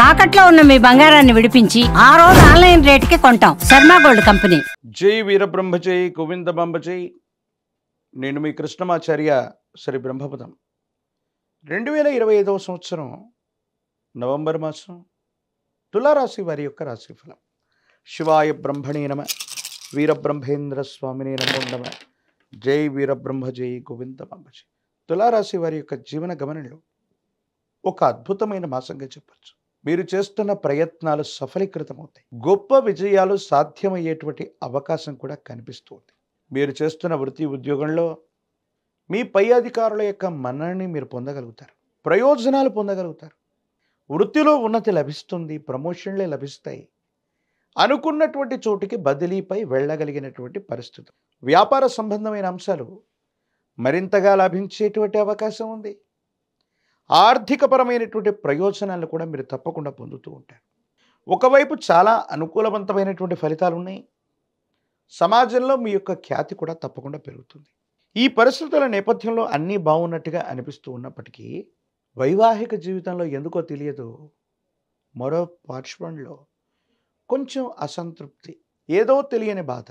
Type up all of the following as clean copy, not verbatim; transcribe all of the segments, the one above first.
తాకట్లో ఉన్న మీ బంగారాన్ని విడిపించి ఆ రోజు ఆన్లైన్ రేటుకి కొంటాం. Sharma gold company. జై వీరబ్రహ్మ జై గోవిందమాంబ జై. నేను మీ కృష్ణమాచార్య శ్రీ బ్రహ్మపదం. 2025 సంవత్సరం నవంబర్ మాసం తులారాశి వారి యొక్క రాశిఫలం. శివాయ బ్రహ్మణే నమ, వీరబ్రహ్మేంద్ర స్వామినే నమో నమ. జై వీరబ్రహ్మ జై గోవిందమాంబ జై. తులారాశి వారి యొక్క జీవన గమనంలో ఒక అద్భుతమైన మాసంగా చెప్పచ్చు. మీరు చేస్తున్న ప్రయత్నాలు సఫలీకృతమవుతాయి. గొప్ప విజయాలు సాధ్యమయ్యేటువంటి అవకాశం కూడా కనిపిస్తుంది. మీరు చేస్తున్న వృత్తి ఉద్యోగంలో మీ పై అధికారుల యొక్క మన్ననని మీరు పొందగలుగుతారు, ప్రయోజనాలు పొందగలుగుతారు. వృత్తిలో ఉన్నతి లభిస్తుంది, ప్రమోషన్లే లభిస్తాయి. అనుకున్నటువంటి చోటికి బదిలీపై వెళ్ళగలిగినటువంటి పరిస్థితి. వ్యాపార సంబంధమైన అంశాలు మరింతగా లాభించేటువంటి అవకాశం ఉంది. ఆర్థికపరమైనటువంటి ప్రయోజనాలను కూడా మీరు తప్పకుండా పొందుతూ ఉంటారు. ఒకవైపు చాలా అనుకూలవంతమైనటువంటి ఫలితాలు ఉన్నాయి. సమాజంలో మీ యొక్క ఖ్యాతి కూడా తప్పకుండా పెరుగుతుంది. ఈ పరిస్థితుల నేపథ్యంలో అన్నీ బాగున్నట్టుగా అనిపిస్తూ ఉన్నప్పటికీ వైవాహిక జీవితంలో ఎందుకో తెలియదు మరో పార్శ్వంలో కొంచెం అసంతృప్తి, ఏదో తెలియని బాధ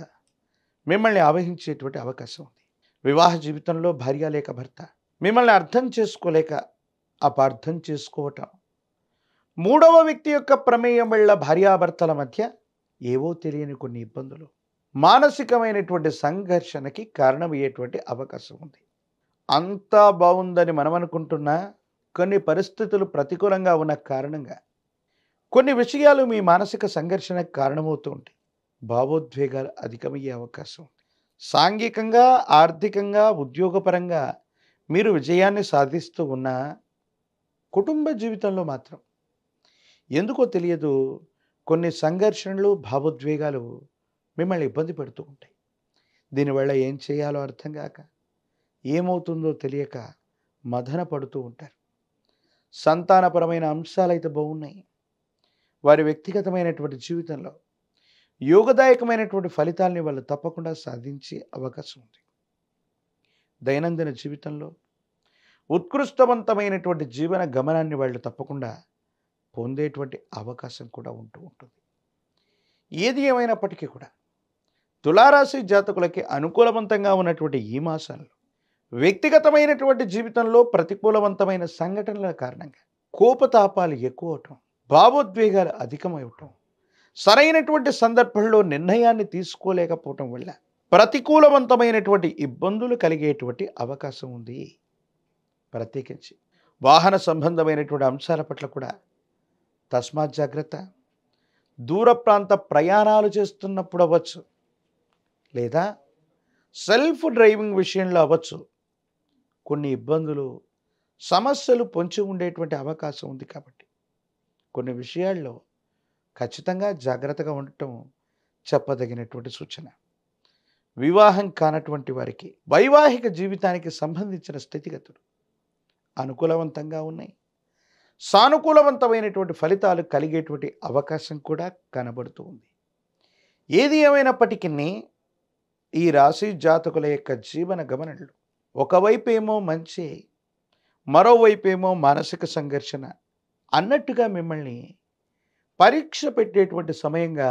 మిమ్మల్ని ఆవహించేటువంటి అవకాశం ఉంది. వివాహ జీవితంలో భార్య లేక భర్త మిమ్మల్ని అర్థం చేసుకోలేక అపార్థం చేసుకోవటం, మూడవ వ్యక్తి యొక్క ప్రమేయం వల్ల భార్యాభర్తల మధ్య ఏవో తెలియని కొన్ని ఇబ్బందులు, మానసికమైనటువంటి సంఘర్షణకి కారణమయ్యేటువంటి అవకాశం ఉంది. అంతా బాగుందని మనం అనుకుంటున్నా కొన్ని పరిస్థితులు ప్రతికూలంగా ఉన్న కారణంగా కొన్ని విషయాలు మీ మానసిక సంఘర్షణకు కారణమవుతూ ఉంటాయి. భావోద్వేగాలు అధికమయ్యే అవకాశం ఉంది. సాంఘికంగా, ఆర్థికంగా, ఉద్యోగపరంగా మీరు విజయాన్ని సాధిస్తూ ఉన్నా కుటుంబ జీవితంలో మాత్రం ఎందుకో తెలియదు కొన్ని సంఘర్షణలు, భావోద్వేగాలు మిమ్మల్ని ఇబ్బంది పెడుతూ ఉంటాయి. దీనివల్ల ఏం చేయాలో అర్థం కాక, ఏమవుతుందో తెలియక మదన పడుతూ ఉంటారు. సంతానపరమైన అంశాలైతే బాగున్నాయి. వారి వ్యక్తిగతమైనటువంటి జీవితంలో యోగదాయకమైనటువంటి ఫలితాలని వాళ్ళు తప్పకుండా సాధించే అవకాశం ఉంది. దైనందిన జీవితంలో ఉత్కృష్టవంతమైనటువంటి జీవన గమనాన్ని వాళ్ళు తప్పకుండా పొందేటువంటి అవకాశం కూడా ఉంటూ ఉంటుంది. ఏది ఏమైనప్పటికీ కూడా తులారాశి జాతకులకి అనుకూలవంతంగా ఉన్నటువంటి ఈ మాసాల్లో వ్యక్తిగతమైనటువంటి జీవితంలో ప్రతికూలవంతమైన సంఘటనల కారణంగా కోపతాపాలు ఎక్కువ అవటం, భావోద్వేగాలు అధికమవటం, సరైనటువంటి సందర్భంలో నిర్ణయాన్ని తీసుకోలేకపోవటం వల్ల ప్రతికూలవంతమైనటువంటి ఇబ్బందులు కలిగేటువంటి అవకాశం ఉంది. ప్రత్యేకించి వాహన సంబంధమైనటువంటి అంశాల పట్ల కూడా తస్మాత్ జాగ్రత్త. దూర ప్రాంత ప్రయాణాలు చేస్తున్నప్పుడు అవ్వచ్చు, లేదా సెల్ఫ్ డ్రైవింగ్ విషయంలో అవ్వచ్చు, కొన్ని ఇబ్బందులు, సమస్యలు పొంచి ఉండేటువంటి అవకాశం ఉంది. కాబట్టి కొన్ని విషయాల్లో ఖచ్చితంగా జాగ్రత్తగా ఉండటం చెప్పదగినటువంటి సూచన. వివాహం కానటువంటి వారికి వైవాహిక జీవితానికి సంబంధించిన స్థితిగతులు అనుకూలవంతంగా ఉన్నాయి. సానుకూలవంతమైనటువంటి ఫలితాలు కలిగేటువంటి అవకాశం కూడా కనబడుతూ ఉంది. ఏది ఏమైనప్పటికీ ఈ రాశి జాతకుల యొక్క జీవన గమనంలో ఒకవైపు ఏమో మంచి, మరోవైపు ఏమో మానసిక సంఘర్షణ అన్నట్టుగా మిమ్మల్ని పరీక్ష పెట్టేటువంటి సమయంగా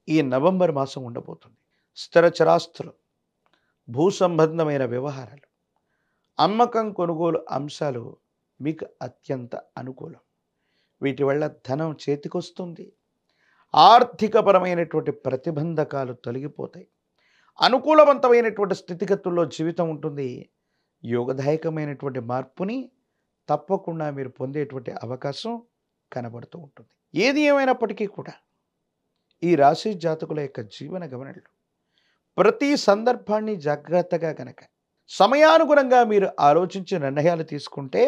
ఈ నవంబర్ మాసం ఉండబోతుంది. స్థిర చరాస్తులు, భూ సంబంధమైన వ్యవహారాలు, అమ్మకం కొనుగోలు అంశాలు మీకు అత్యంత అనుకూలం. వీటి వల్ల ధనం చేతికొస్తుంది. ఆర్థికపరమైనటువంటి ప్రతిబంధకాలు తొలగిపోతాయి. అనుకూలవంతమైనటువంటి స్థితిగతుల్లో జీవితం ఉంటుంది. యోగదాయకమైనటువంటి మార్పుని తప్పకుండా మీరు పొందేటువంటి అవకాశం కనబడుతూ ఉంటుంది. ఏది ఏమైనప్పటికీ కూడా ఈ రాశి జాతకుల యొక్క జీవన గమనంలో ప్రతి సందర్భాన్ని జాగ్రత్తగా గనక సమయానుగుణంగా మీరు ఆలోచించి నిర్ణయాలు తీసుకుంటే,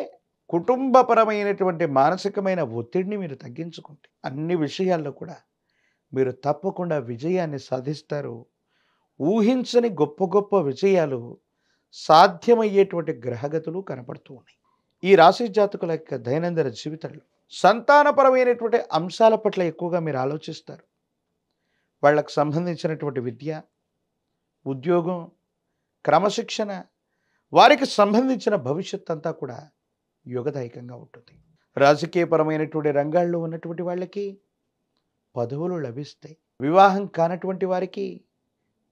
కుటుంబపరమైనటువంటి మానసికమైన ఒత్తిడిని మీరు తగ్గించుకుంటే అన్ని విషయాల్లో కూడా మీరు తప్పకుండా విజయాన్ని సాధిస్తారు. ఊహించని గొప్ప గొప్ప విజయాలు సాధ్యమయ్యేటువంటి గ్రహగతులు కనపడుతూ ఉన్నాయి. ఈ రాశి జాతకుల యొక్క దైనందిన జీవితంలో సంతానపరమైనటువంటి అంశాల పట్ల ఎక్కువగా మీరు ఆలోచిస్తారు. వాళ్ళకు సంబంధించినటువంటి విద్య, ఉద్యోగం, క్రమశిక్షణ, వారికి సంబంధించిన భవిష్యత్ అంతా కూడా యోగదాయకంగా ఉంటుంది. రాజకీయపరమైనటువంటి రంగాల్లో ఉన్నటువంటి వాళ్ళకి పదవులు లభిస్తాయి. వివాహం కానటువంటి వారికి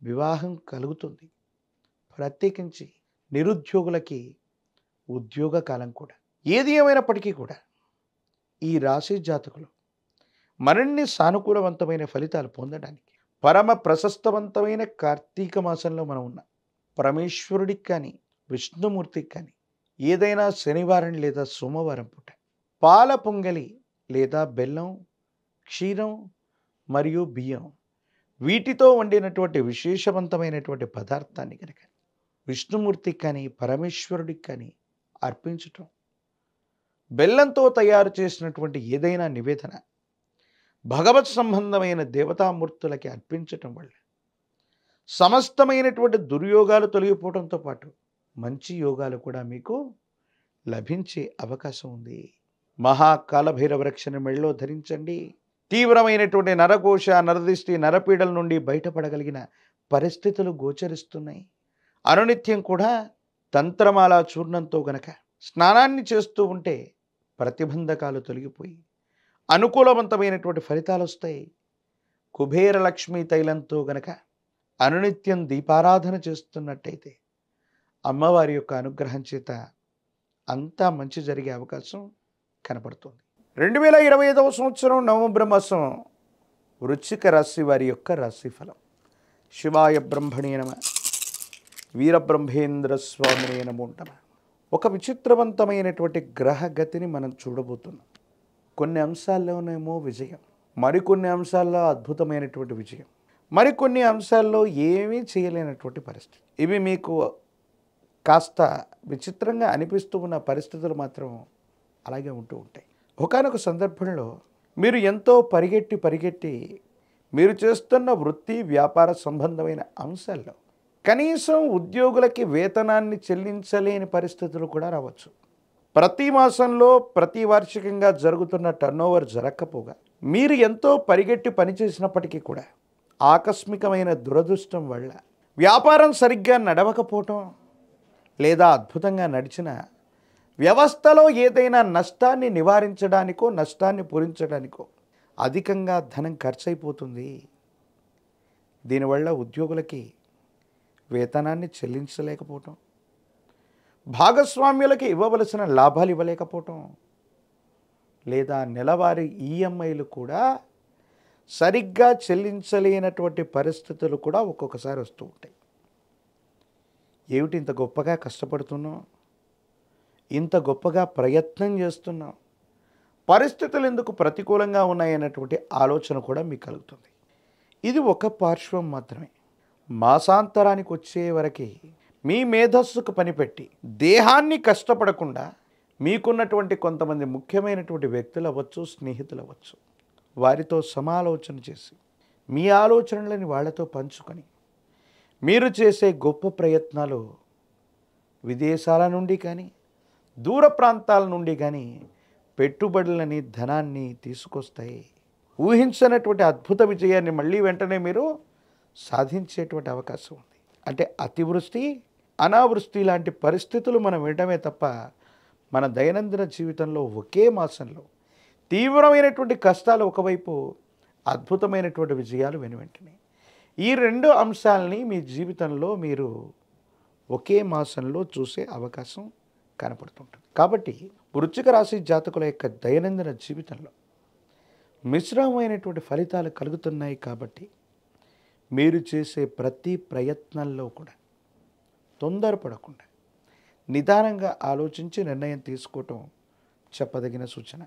వివాహం కలుగుతుంది. ప్రత్యేకించి నిరుద్యోగులకి ఉద్యోగ కాలం కూడా. ఏది ఏమైనప్పటికీ కూడా ఈ రాశి జాతకులు మరిన్ని సానుకూలవంతమైన ఫలితాలు పొందడానికి పరమ ప్రశస్తవంతమైన కార్తీక మాసంలో మనం ఉన్నాం. పరమేశ్వరుడికి కానీ విష్ణుమూర్తికి కానీ ఏదైనా శనివారం లేదా సోమవారం పూట పాల పొంగలి లేదా బెల్లం, క్షీరం మరియు బియ్యం వీటితో వండినటువంటి విశేషవంతమైనటువంటి పదార్థాన్ని కనుక విష్ణుమూర్తికి కానీ పరమేశ్వరుడికి కానీ అర్పించటం, బెల్లంతో తయారు చేసినటువంటి ఏదైనా నివేదన భగవత్ సంబంధమైన దేవతామూర్తులకి అర్పించటం వల్ల సమస్తమైనటువంటి దుర్యోగాలు తొలగిపోవడంతో పాటు మంచి యోగాలు కూడా మీకు లభించే అవకాశం ఉంది. మహాకాలభైరవ రక్షణ మెళ్ళలో ధరించండి. తీవ్రమైనటువంటి నరకోశ, నరదిష్టి, నరపీడల నుండి బయటపడగలిగిన పరిస్థితులు గోచరిస్తున్నాయి. అనునిత్యం కూడా తంత్రమాల చూర్ణంతో గనక స్నానాన్ని చేస్తూ ఉంటే ప్రతిబంధకాలు తొలగిపోయి అనుకూలవంతమైనటువంటి ఫలితాలు వస్తాయి. కుబేర లక్ష్మీ తైలంతో గనక అనునిత్యం దీపారాధన చేస్తున్నట్టయితే అమ్మవారి యొక్క అనుగ్రహం చేత అంతా మంచి జరిగే అవకాశం కనపడుతుంది. 2025వ సంవత్సరం నవంబర్ మాసం వృశ్చిక రాశి వారి యొక్క రాశిఫలం. శివాయ బ్రహ్మణే నమః, వీరబ్రహ్మేంద్ర స్వామినే నమో నమః. ఒక విచిత్రవంతమైనటువంటి గ్రహగతిని మనం చూడబోతున్నాం. కొన్ని అంశాల్లోనేమో విజయం, మరికొన్ని అంశాల్లో అద్భుతమైనటువంటి విజయం, మరికొన్ని అంశాల్లో ఏమీ చేయలేనటువంటి పరిస్థితి. ఇవి మీకు కాస్త విచిత్రంగా అనిపిస్తూ ఉన్న పరిస్థితులు మాత్రం అలాగే ఉంటూ ఉంటాయి. ఒకానొక సందర్భంలో మీరు ఎంతో పరిగెట్టి మీరు చేస్తున్న వృత్తి వ్యాపార సంబంధమైన అంశాల్లో కనీసం ఉద్యోగులకి వేతనాన్ని చెల్లించలేని పరిస్థితులు కూడా రావచ్చు. ప్రతి మాసంలో ప్రతి వార్షికంగా జరుగుతున్న టర్నోవర్ జరగకపోగా మీరు ఎంతో పరిగెట్టి పనిచేసినప్పటికీ కూడా ఆకస్మికమైన దురదృష్టం వల్ల వ్యాపారం సరిగ్గా నడవకపోవటం, లేదా అద్భుతంగా నడిచిన వ్యవస్థలో ఏదైనా నష్టాన్ని నివారించడానికో నష్టాన్ని పూరించడానికో అధికంగా ధనం ఖర్చు అయిపోతుంది. దీనివల్ల ఉద్యోగులకి వేతనాన్ని చెల్లించలేకపోవటం, భాగస్వామ్యులకి ఇవ్వవలసిన లాభాలు ఇవ్వలేకపోవటం, లేదా నెలవారీ ఈఎంఐలు కూడా సరిగ్గా చెల్లించలేనటువంటి పరిస్థితులు కూడా ఒక్కొక్కసారి వస్తూ ఉంటాయి. ఏమిటి ఇంత గొప్పగా కష్టపడుతున్నాం, ఇంత గొప్పగా ప్రయత్నం చేస్తున్నాం, పరిస్థితులు ఎందుకు ప్రతికూలంగా ఉన్నాయన్నటువంటి ఆలోచన కూడా మీకు కలుగుతుంది. ఇది ఒక పార్శ్వం మాత్రమే. మాసాంతరానికి వచ్చే వరకు మీ మేధస్సుకు పనిపెట్టి దేహాన్ని కష్టపడకుండా మీకున్నటువంటి కొంతమంది ముఖ్యమైనటువంటి వ్యక్తులు అవ్వచ్చు, స్నేహితులు అవ్వచ్చు, వారితో సమాలోచన చేసి మీ ఆలోచనలని వాళ్ళతో పంచుకొని మీరు చేసే గొప్ప ప్రయత్నాలు విదేశాల నుండి కానీ దూర ప్రాంతాల నుండి కానీ పెట్టుబడులని ధనాన్ని తీసుకొస్తాయి. ఊహించనటువంటి అద్భుత విజయాన్ని మళ్ళీ వెంటనే మీరు సాధించేటువంటి అవకాశం ఉంది. అంటే అతివృష్టి, అనావృష్టి లాంటి పరిస్థితులు మనం వినడమే తప్ప మన దైనందిన జీవితంలో ఒకే మాసంలో తీవ్రమైనటువంటి కష్టాలు ఒకవైపు, అద్భుతమైనటువంటి విజయాలు వెనువెంటనే. ఈ రెండు అంశాలని మీ జీవితంలో మీరు ఒకే మాసంలో చూసే అవకాశం కనపడుతుంటుంది. కాబట్టి వృశ్చిక రాశి జాతకుల యొక్క దైనందిన జీవితంలో మిశ్రమమైనటువంటి ఫలితాలు కలుగుతున్నాయి. కాబట్టి మీరు చేసే ప్రతి ప్రయత్నంలో కూడా తొందరపడకుండా నిదానంగా ఆలోచించి నిర్ణయం తీసుకోవటం చెప్పదగిన సూచన.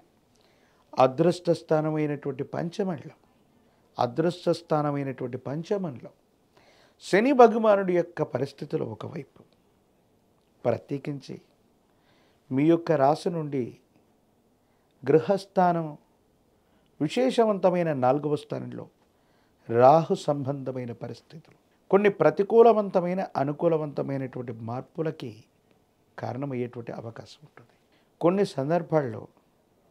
అదృష్ట స్థానమైనటువంటి పంచమంలో శని భగవానుడి యొక్క పరిస్థితులు ఒకవైపు, ప్రత్యేకించి మీ యొక్క రాశి నుండి గృహస్థానం విశేషవంతమైన 4వ స్థానంలో రాహు సంబంధమైన పరిస్థితులు కొన్ని ప్రతికూలవంతమైన అనుకూలవంతమైనటువంటి మార్పులకి కారణమయ్యేటువంటి అవకాశం ఉంటుంది. కొన్ని సందర్భాల్లో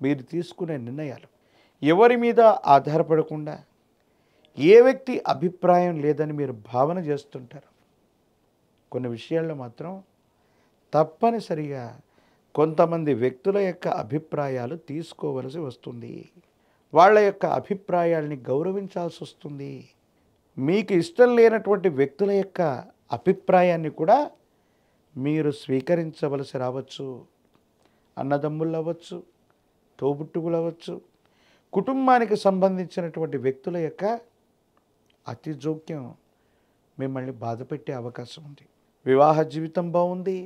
మీరు తీసుకునే నిర్ణయాలు ఎవరి మీద ఆధారపడకుండా, ఏ వ్యక్తి అభిప్రాయం లేదని మీరు భావన చేస్తుంటారు. కొన్ని విషయాల్లో మాత్రం తప్పనిసరిగా కొంతమంది వ్యక్తుల యొక్క అభిప్రాయాలు తీసుకోవలసి వస్తుంది. వాళ్ళ యొక్క అభిప్రాయాల్ని గౌరవించాల్సి వస్తుంది. మీకు ఇష్టం లేనటువంటి వ్యక్తుల యొక్క అభిప్రాయాన్ని కూడా మీరు స్వీకరించవలసి రావచ్చు. అన్నదమ్ముళ్ళు అవ్వచ్చు, తోబుట్టువులు అవ్వచ్చు, కుటుంబానికి సంబంధించినటువంటి వ్యక్తుల యొక్క అతి జోక్యం మిమ్మల్ని బాధపెట్టే అవకాశం ఉంది. వివాహ జీవితం బాగుంది.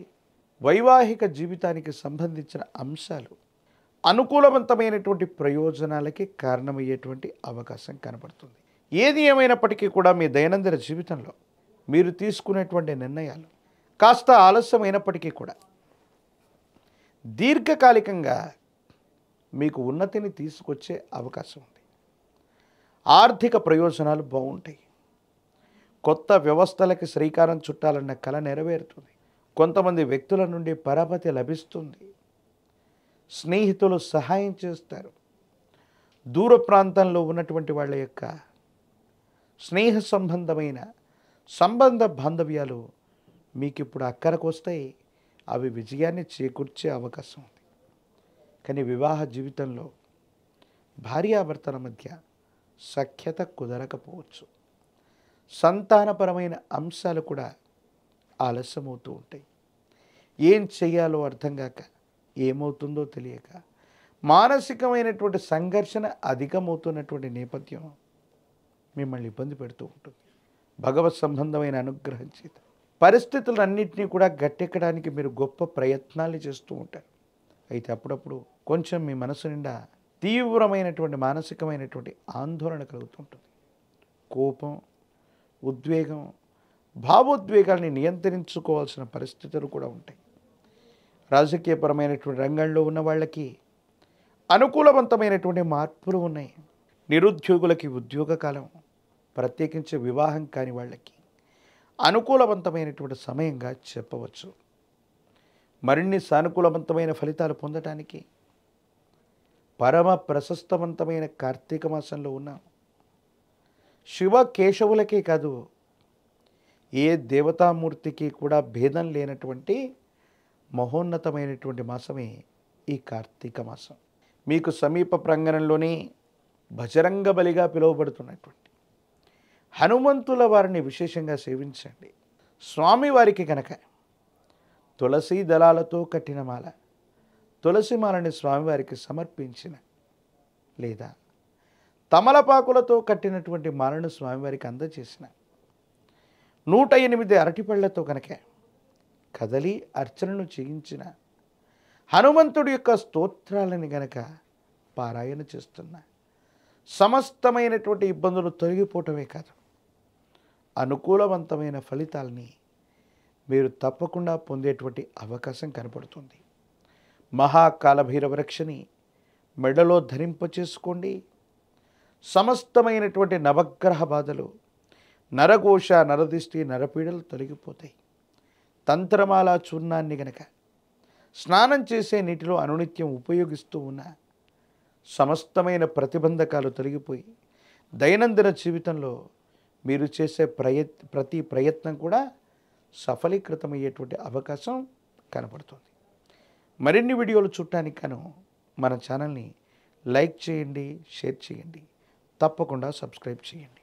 వైవాహిక జీవితానికి సంబంధించిన అంశాలు అనుకూలవంతమైనటువంటి ప్రయోజనాలకి కారణమయ్యేటువంటి అవకాశం కనబడుతుంది. ఏది ఏమైనప్పటికీ కూడా మీ దైనందిన జీవితంలో మీరు తీసుకునేటువంటి నిర్ణయాలు కాస్త ఆలస్యమైనప్పటికీ కూడా దీర్ఘకాలికంగా మీకు ఉన్నతిని తీసుకొచ్చే అవకాశం ఉంది. ఆర్థిక ప్రయోజనాలు బాగుంటాయి. కొత్త వ్యవస్థలకి శ్రీకారం చుట్టాలన్న కల నెరవేరుతుంది. కొంతమంది వ్యక్తుల నుండి పరపతి లభిస్తుంది. స్నేహితులు సహాయం చేస్తారు. దూర ప్రాంతంలో ఉన్నటువంటి వాళ్ళ యొక్క స్నేహ సంబంధమైన సంబంధ బాంధవ్యాలు మీకు ఇప్పుడు అక్కరకు వస్తాయి. అవి విజయాన్ని చేకూర్చే అవకాశం ఉంది. కానీ వివాహ జీవితంలో భార్యాభర్తల మధ్య సఖ్యత కుదరకపోవచ్చు. సంతానపరమైన అంశాలు కూడా ఆలస్యమవుతూ ఉంటాయి. ఏం చేయాలో అర్థం కాక, ఏమవుతుందో తెలియక మానసికమైనటువంటి సంఘర్షణ అధికమవుతున్నటువంటి నేపథ్యం మిమ్మల్ని ఇబ్బంది పెడుతూ ఉంటుంది. భగవత్ సంబంధమైన అనుగ్రహం చేత పరిస్థితులన్నింటినీ కూడా గట్టెక్కడానికి మీరు గొప్ప ప్రయత్నాలు చేస్తూ ఉంటారు. అయితే అప్పుడప్పుడు కొంచెం మీ మనసు నిండా తీవ్రమైనటువంటి మానసికమైనటువంటి ఆందోళన కలుగుతుంటుంది. కోపం, ఉద్వేగం, భావోద్వేగాల్ని నియంత్రించుకోవాల్సిన పరిస్థితులు కూడా ఉంటాయి. రాజకీయపరమైనటువంటి రంగంలో ఉన్న వాళ్ళకి అనుకూలవంతమైనటువంటి మార్పులు ఉన్నాయి. నిరుద్యోగులకి ఉద్యోగ కాలం, ప్రత్యేకించి వివాహం కాని వాళ్ళకి అనుకూలవంతమైనటువంటి సమయంగా చెప్పవచ్చు. మరిన్ని సానుకూలవంతమైన ఫలితాలు పొందటానికి పరమ ప్రశస్తవంతమైన కార్తీక మాసంలో ఉన్నాం. శివ కేశవులకే కాదు, ఏ దేవతామూర్తికి కూడా భేదం లేనటువంటి మహోన్నతమైనటువంటి మాసమే ఈ కార్తీక మాసం. మీకు సమీప ప్రాంగణంలోనే బజరంగ బలిగా పిలువబడుతున్నటువంటి హనుమంతుల వారిని విశేషంగా సేవించండి. స్వామివారికి కనుక తులసి దళాలతో కట్టిన మాల, తులసి మాలని స్వామివారికి సమర్పించిన, లేదా తమలపాకులతో కట్టినటువంటి మాలను స్వామివారికి అందజేసిన, 108 అరటిపళ్లతో కనుక కదలి అర్చనను చేయించిన, హనుమంతుడి యొక్క స్తోత్రాలని గనక పారాయణ చేస్తున్న, సమస్తమైనటువంటి ఇబ్బందులు తొలగిపోవటమే కాదు, అనుకూలవంతమైన ఫలితాలని మీరు తప్పకుండా పొందేటువంటి అవకాశం కనపడుతుంది. మహాకాలభైరవ రక్షని మెడలో ధరింపచేసుకోండి. సమస్తమైనటువంటి నవగ్రహ బాధలు, నరఘోష, నరదిష్టి, నరపీడలు తొలగిపోతాయి. తంత్రమాల చూర్ణాన్ని గనక స్నానం చేసే నీటిలో అనునిత్యం ఉపయోగిస్తూ ఉన్న సమస్తమైన ప్రతిబంధకాలు తొలగిపోయి దైనందిన జీవితంలో మీరు చేసే ప్రతి ప్రయత్నం కూడా సఫలీకృతమయ్యేటువంటి అవకాశం కనపడుతుంది. మరిన్ని వీడియోలు చూడటానికి గాను మన ఛానల్ని లైక్ చేయండి, షేర్ చేయండి, తప్పకుండా సబ్స్క్రైబ్ చేయండి.